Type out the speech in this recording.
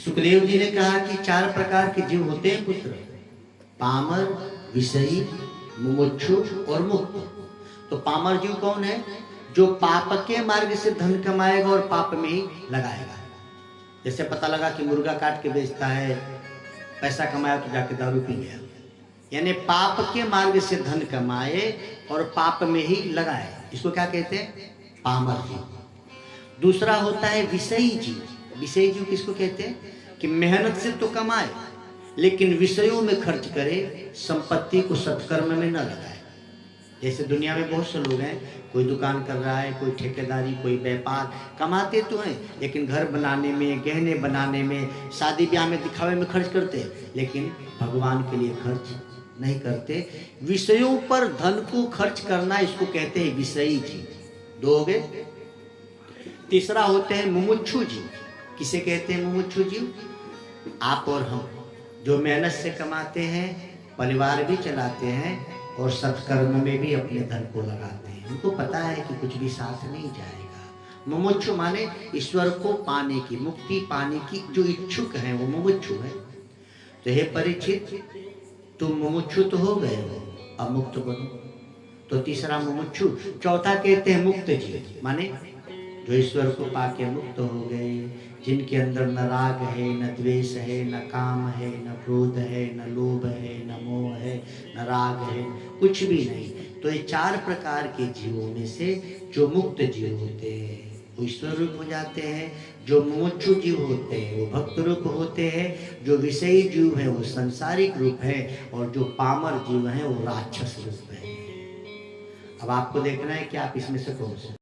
सुखदेव जी ने कहा कि 4 प्रकार के जीव होते हैं पुत्र, पामर, विषयी, मुमुक्षु और मुक्त। तो पामर जीव कौन है? जो पाप के मार्ग से धन कमाएगा और पाप में ही लगाएगा। जैसे पता लगा कि मुर्गा काट के बेचता है, पैसा कमाया तो जाके दारू पी गया, यानी पाप के मार्ग से धन कमाए और पाप में ही लगाए, इसको क्या कहते हैं? पामर जीव। दूसरा होता है विषयी जीव। विषयी जीव किसको कहते हैं? कि मेहनत से तो कमाए लेकिन विषयों में खर्च करे, संपत्ति को सत्कर्म में न लगाए। जैसे दुनिया में बहुत से लोग हैं, कोई दुकान कर रहा है, कोई ठेकेदारी, कोई व्यापार, कमाते तो हैं लेकिन घर बनाने में, गहने बनाने में, शादी ब्याह में, दिखावे में खर्च करते हैं, लेकिन भगवान के लिए खर्च नहीं करते। विषयों पर धन को खर्च करना, इसको कहते हैं विषयी जीव। 2 हो गए। तीसरा होते हैं मुमुक्षु जीव। किसे कहते हैं मुमुक्षु जीव? आप और हम, जो मेहनत से कमाते हैं, परिवार भी चलाते हैं और सत्कर्म में भी अपने धन को लगाते हैं। उनको पता है कि कुछ भी साथ नहीं जाएगा। मुमुक्षु माने ईश्वर को पाने की, मुक्ति पाने की जो इच्छुक है वो मुमुक्षु है। तो हे परीक्षित, तुम मुमुक्षु तो हो गए हो, अब मुक्त बनो। तो तीसरा मुमुक्षु। चौथा कहते हैं मुक्त जीव, माने जो ईश्वर को पाके मुक्त हो गए, जिनके अंदर न राग है, न द्वेष है, न काम है, न क्रोध है, न लोभ है, न मोह है, न राग है, कुछ भी नहीं। तो ये 4 प्रकार के जीवों में से जो मुक्त जीव होते हैं वो ईश्वर रूप हो जाते हैं, जो मुमुक्षु जीव होते हैं वो भक्त रूप होते हैं, जो विषयी जीव है वो संसारिक रूप है, और जो पामर जीव है वो राक्षस रूप है। अब आपको देखना है कि आप इसमें से कौन से